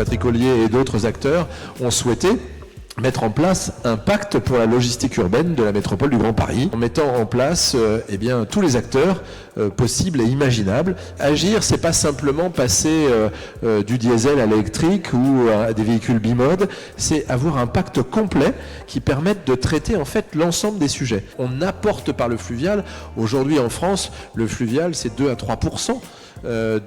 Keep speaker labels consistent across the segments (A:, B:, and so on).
A: Patrick Ollier et d'autres acteurs ont souhaité mettre en place un pacte pour la logistique urbaine de la métropole du Grand Paris, en mettant en place tous les acteurs possibles et imaginables. Agir, c'est pas simplement passer du diesel à l'électrique ou à des véhicules bimodes, c'est avoir un pacte complet qui permette de traiter en fait l'ensemble des sujets. On apporte par le fluvial. Aujourd'hui en France, le fluvial c'est 2 à 3%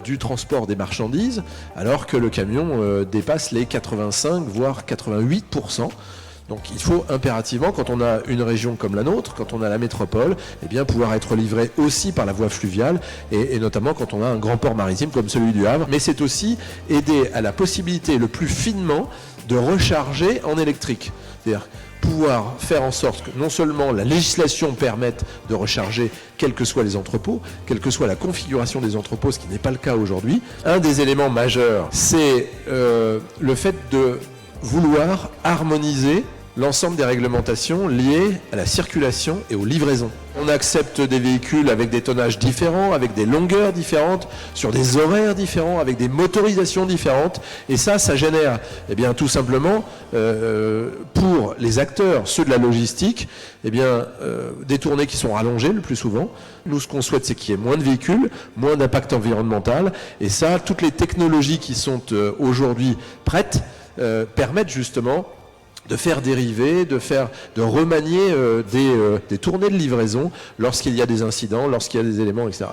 A: du transport des marchandises, alors que le camion dépasse les 85 voire 88%. Donc il faut impérativement, quand on a une région comme la nôtre, quand on a la métropole, pouvoir être livré aussi par la voie fluviale, et notamment quand on a un grand port maritime comme celui du Havre. Mais c'est aussi aider à la possibilité le plus finement de recharger en électrique. C'est-à-dire pouvoir faire en sorte que non seulement la législation permette de recharger quels que soient les entrepôts, quelle que soit la configuration des entrepôts, ce qui n'est pas le cas aujourd'hui. Un des éléments majeurs, c'est le fait de vouloir harmoniser l'ensemble des réglementations liées à la circulation et aux livraisons. On accepte des véhicules avec des tonnages différents, avec des longueurs différentes, sur des horaires différents, avec des motorisations différentes. Et ça génère tout simplement, pour les acteurs, ceux de la logistique, des tournées qui sont rallongées le plus souvent. Nous, ce qu'on souhaite, c'est qu'il y ait moins de véhicules, moins d'impact environnemental. Et ça, toutes les technologies qui sont aujourd'hui prêtes permettent justement de faire dériver, de remanier des tournées de livraison lorsqu'il y a des incidents, lorsqu'il y a des éléments, etc.